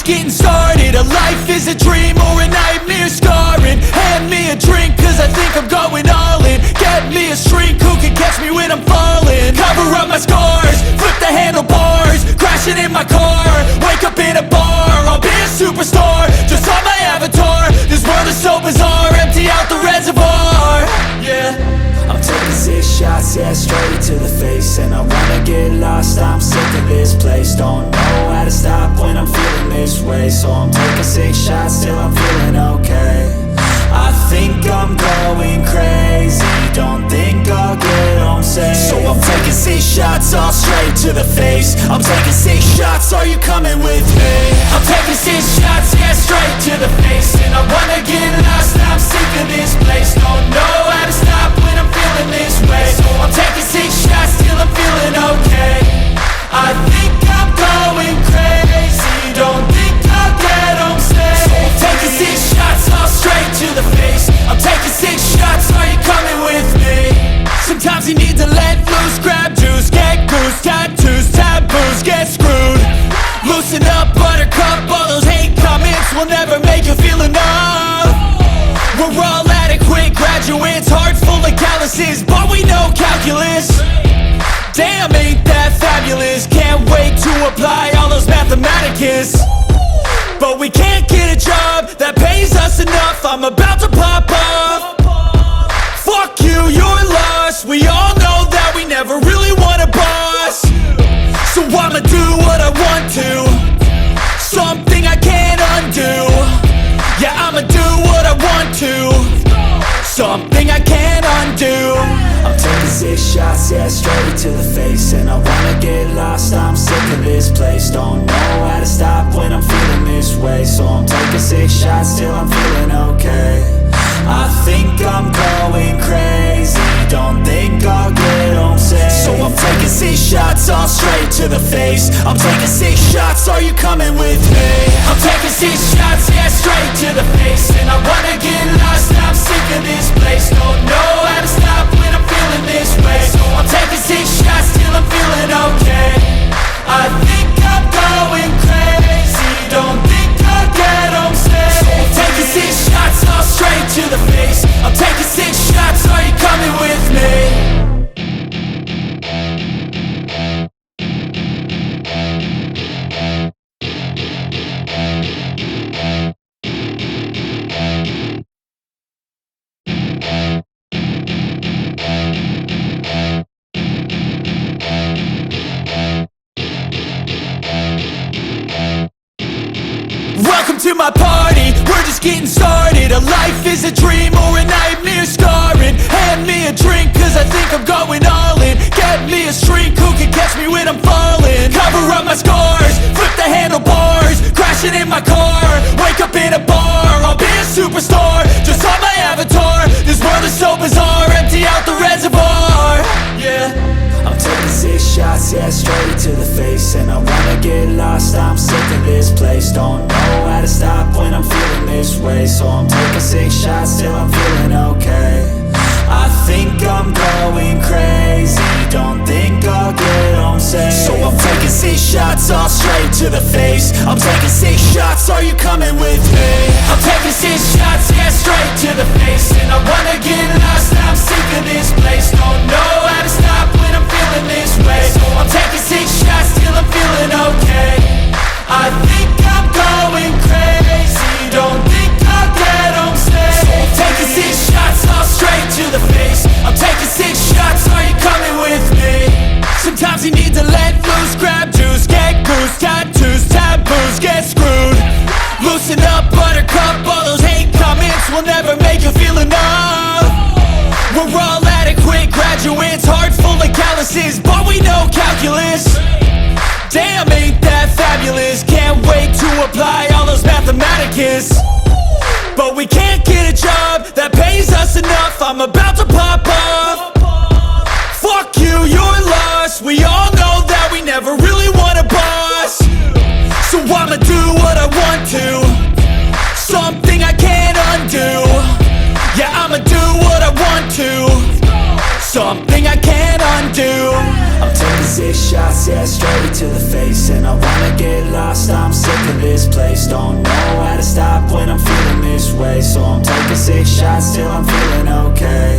getting started. A life is a dream or a nightmare scarring. Hand me a drink cause I think I'm going all in. Get me a shrink who can catch me when I'm falling. Cover up my scars, flip the handlebars, crashing in my car, wake up in a bar. I'll be a superstar, just on my avatar. This world is so bizarre, empty out the reservoir. Yeah, I'm taking 6 shots, yeah, straight to the face. And I wanna get lost, I'm sick of this place. Don't know how to stop when I'm feeling this way. So I'm taking 6 shots till I'm feeling okay. I think I'm going crazy, don't think I'll get home safe. So I'm taking 6 shots, all straight to the face. I'm taking 6 shots, are you coming with me? I'm taking 6 shots, yeah, straight to the face. And I wanna get lost, I'm sick of this place. Don't know how to stop when I'm feeling this way. So I'm taking 6 shots till I'm feeling okay. I think I'm going crazy, don't think I'll get home safe. So I'm taking 6 shots, all straight to the face. I'm taking 6 shots, are you coming with me? sometimes you need to let loose, grab juice, get goose, tattoos, taboos, get screwed. Loosen up, buttercup, all those hate comments will never make you feel enough. We're all adequate graduates, heart full of calluses, but we know calculus. Damn, ain't that fabulous? Can't wait to apply all those mathematicus. But we can't get a job that pays us enough. I'm about to pop off. Fuck you, you're lost. We all know that we never really want a boss. So I'ma do what I want to, something I can't undo. Yeah, I'ma do what I want to, something I can't undo. I'm taking 6 shots, yeah, straight to the face. And I wanna get lost, I'm sick of this place. Don't know how to stop when I'm feeling this way. So I'm taking 6 shots till I'm feeling okay. I think I'm going crazy, don't think I'll get home safe. So I'm taking 6 shots, all straight to the face. I'm taking 6 shots, are you coming with me? I'm taking 6 shots, yeah, straight to the face. And I wanna get lost, I'm sick of this place. Don't know how to stop when I'm feeling this way. So I'm taking 6 shots till I'm feeling okay. I think I'm going crazy, don't think I'll get home safe. So I'm taking 6 shots, all straight to the face. I'm taking 6 shots, are you coming with me? Welcome to my party, we're just getting started. A life is a dream or a nightmare scarring. Hand me a drink cause I think I'm going all in. Get me a shrink who can catch me when I'm falling. Cover up my scars, flip the handlebars, crashing in my car, wake up in a bar. I'll be a superstar, just on my avatar. This world is so bizarre, empty out the reservoir. Yeah, I'm taking 6 shots, yeah, straight to the face. And I wanna get lost, I'm sick of this place. Don't know how to stop when I'm feeling this way. So I'm taking 6 shots till I'm feeling okay. I think I'm going crazy, don't think I'll get home safe. So I'm taking 6 shots, all straight to the face. I'm taking 6 shots, are you coming with me? I'm taking 6 shots, yeah, straight to the face. And I wanna get lost, I'm sick of this place. Don't know how to stop when I'm feeling this way. So I'm taking 6 shots till I'm feeling okay. I think I'm going crazy, don't think I'll get home safe. So I'm taking 6 shots, all straight to the face. I'm taking 6 shots, are you coming with me? Sometimes you need to let loose, grab juice, get goose, tattoos, taboos, get screwed. Loosen up, buttercup, all those hate comments will never make you feel enough. We're all adequate graduates, heart full of calluses, but we know calculus. Damn, ain't that fabulous? Can't wait to apply all those mathematicus. But we can't get a job that pays us enough. I'm about to pop off. Fuck you, you're lost. We all know that we never really want a boss. So I'ma do what I want to, something I can't undo. Yeah, I'ma do what I want to, something I can't undo. I'm taking 6 shots, yeah, straight to the face. And I wanna get lost, I'm sick of this place. way. So I'm taking 6 shots till I'm feeling okay.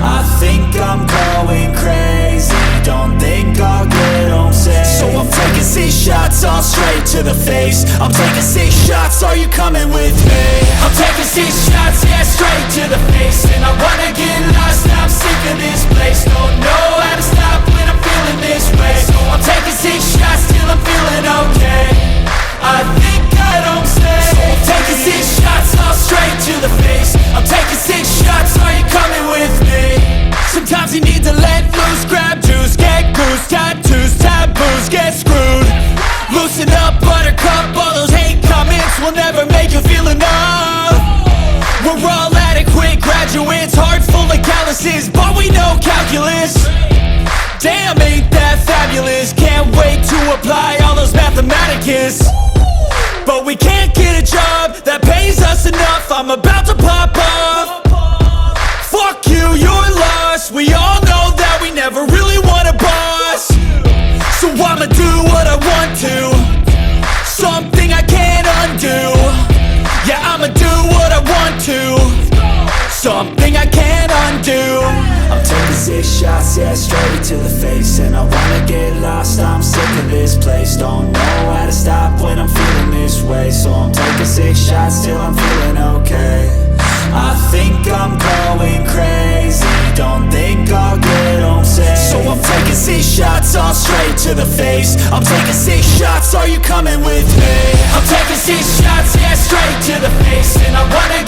I think I'm going crazy, don't think I'll get home safe. So I'm taking 6 shots all straight to the face. I'm taking 6 shots, are you coming with me? I'm taking 6 shots, yeah, straight to the face. And I wanna get lost, I'm sick of this place. Don't know how to stop when I'm feeling this way. So I'm taking 6 shots till I'm feeling okay. I think I don't stay. So I'm taking 6 shots all straight to the face. I'm taking 6 shots, are you coming with me? Sometimes you need to let loose, grab juice, get goose, tattoos, taboos, get screwed. Loosen up, buttercup, all those hate comments will never make you feel enough. We're all adequate graduates, heart full of calluses, but we know calculus. Damn, ain't that fabulous? Can't wait to apply all those mathematicus. But we can't get a job that pays us enough. I'm about to pop off. Fuck you, you're lost. We all know that we never really want a boss. So I'ma do what I want to, something I can't undo. Yeah, I'ma do what I want to, something I can't undo. I'm taking 6 shots, yeah, straight to the face. And I wanna get lost, I'm sick of this place. Don't know how to stop when I'm feeling this way. So I'm taking 6 shots till I'm feeling okay. I think I'm going crazy, don't think I'll get home safe. So I'm taking 6 shots all straight to the face. I'm taking 6 shots, are you coming with me? I'm taking 6 shots, yeah, straight to the face. And I wanna